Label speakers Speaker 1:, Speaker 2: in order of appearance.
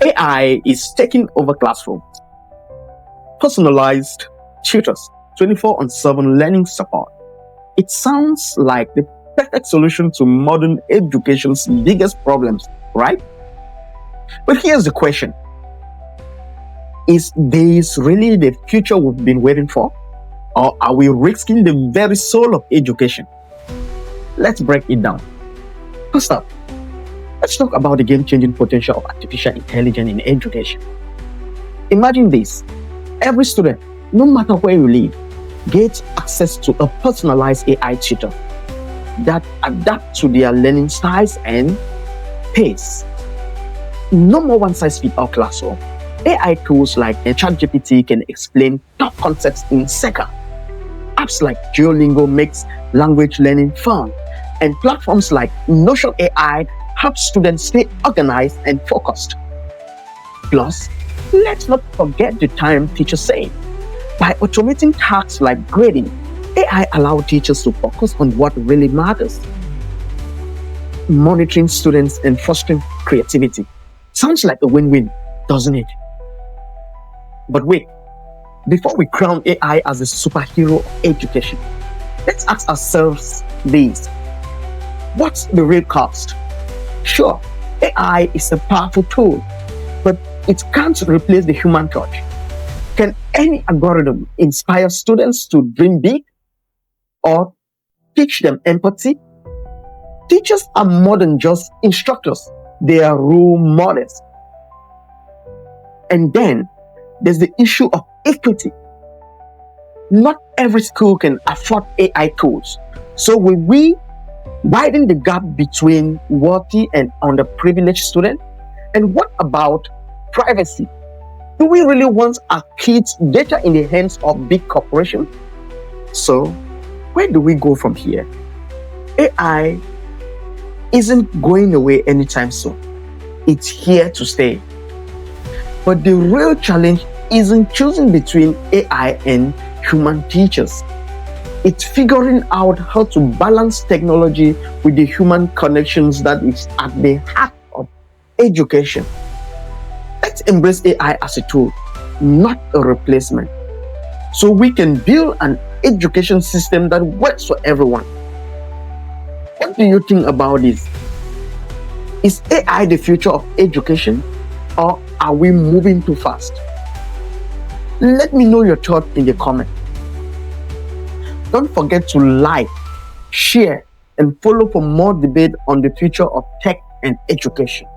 Speaker 1: AI is taking over classrooms. Personalized tutors, 24/7 learning support. It sounds like the perfect solution to modern education's biggest problems, right? But here's the question. Is this really the future we've been waiting for? Or are we risking the very soul of education? Let's break it down. First up, let's talk about the game-changing potential of artificial intelligence in education. Imagine this. Every student, no matter where you live, gets access to a personalized AI tutor that adapts to their learning styles and pace. No more one-size-fits-all classroom. AI tools like ChatGPT can explain tough concepts in seconds. Apps like Duolingo makes language learning fun, and platforms like Notion AI help students stay organized and focused. Plus, let's not forget the time teachers save. By automating tasks like grading, AI allows teachers to focus on what really matters. Monitoring students and fostering creativity. Sounds like a win-win, doesn't it? But wait, before we crown AI as a superhero of education, let's ask ourselves this. What's the real cost? Sure, AI is a powerful tool, but it can't replace the human touch. Can any algorithm inspire students to dream big or teach them empathy? Teachers are more than just instructors, they are role models. And then there's the issue of equity. Not every school can afford AI tools. So will we widen the gap between wealthy and underprivileged students? And what about privacy? Do we really want our kids' data in the hands of big corporations? So, where do we go from here? AI isn't going away anytime soon. It's here to stay. But the real challenge isn't choosing between AI and human teachers. It's figuring out how to balance technology with the human connections that is at the heart of education. Let's embrace AI as a tool, not a replacement, so we can build an education system that works for everyone. What do you think about this? Is AI the future of education, or are we moving too fast? Let me know your thoughts in the comments. Don't forget to like, share, and follow for more debate on the future of tech and education.